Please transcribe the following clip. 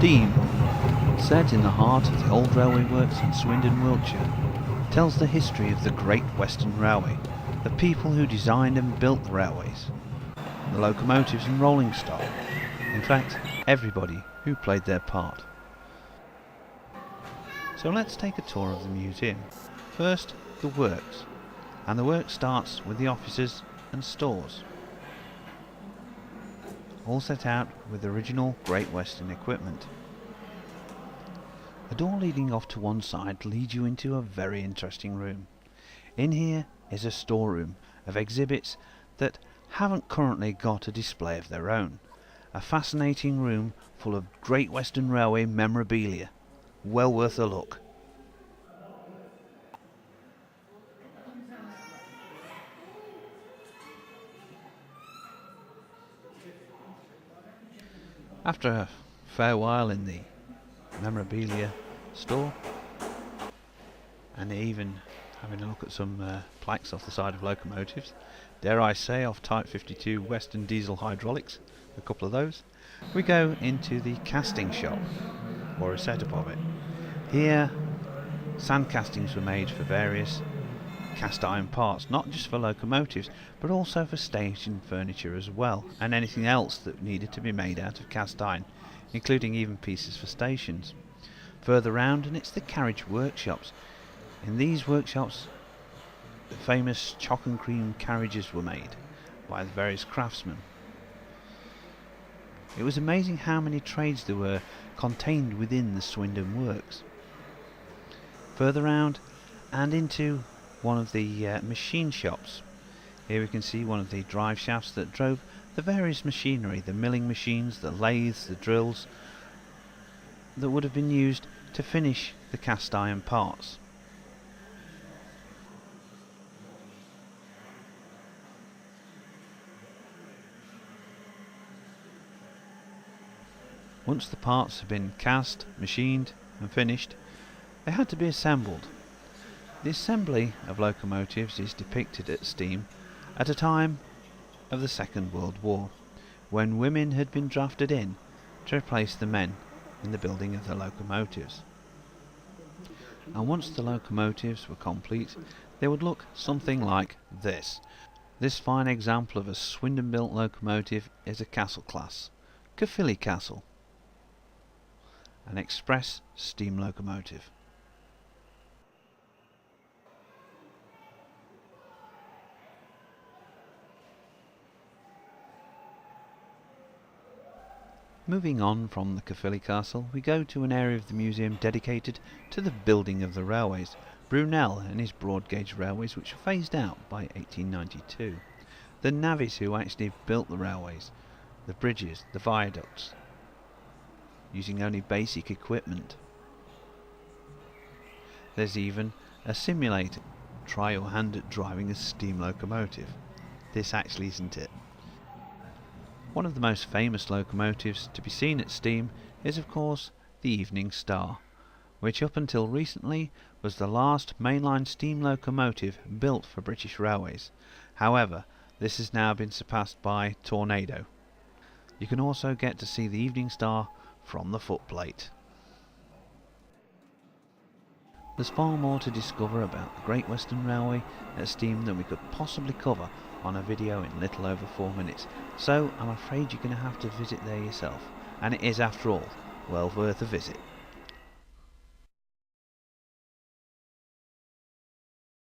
Steam, set in the heart of the old railway works in Swindon, Wiltshire, tells the history of the Great Western Railway, the people who designed and built the railways, the locomotives and rolling stock, in fact everybody who played their part. So let's take a tour of the museum. First, the works, and the work starts with the offices and stores, all set out with original Great Western equipment. A door leading off to one side leads you into a very interesting room. In here is a storeroom of exhibits that haven't currently got a display of their own. A fascinating room full of Great Western Railway memorabilia. Well worth a look. After a fair while in the memorabilia store, and even having a look at some plaques off the side of locomotives, dare I say off Type 52 Western diesel hydraulics, a couple of those, we go into the casting shop, or a setup of it. Here sand castings were made for various cast iron parts, not just for locomotives but also for station furniture as well, and anything else that needed to be made out of cast iron, including even pieces for stations. Further round, and it's the carriage workshops. In these workshops the famous chock and cream carriages were made by the various craftsmen. It was amazing how many trades there were contained within the Swindon works. Further round and into one of the machine shops. Here we can see one of the drive shafts that drove the various machinery, the milling machines, the lathes, the drills that would have been used to finish the cast iron parts. Once the parts had been cast, machined and finished, they had to be assembled. The assembly of locomotives is depicted at Steam at a time of the Second World War, when women had been drafted in to replace the men in the building of the locomotives. And once the locomotives were complete, they would look something like this. This fine example of a Swindon built locomotive is a Castle class, Caerphilly Castle, an express steam locomotive. Moving on from the Caerphilly Castle, we go to an area of the museum dedicated to the building of the railways, Brunel and his broad gauge railways, which were phased out by 1892. The navvies who actually built the railways, the bridges, the viaducts, using only basic equipment. There's even a simulator. Try your hand at driving a steam locomotive. This actually isn't it. One of the most famous locomotives to be seen at Steam is of course the Evening Star, which up until recently was the last mainline steam locomotive built for British Railways. However, this has now been surpassed by Tornado. You can also get to see the Evening Star from the footplate. There's far more to discover about the Great Western Railway at Steam than we could possibly cover on a video in little over 4 minutes, so I'm afraid you're going to have to visit there yourself, and it is after all well worth a visit.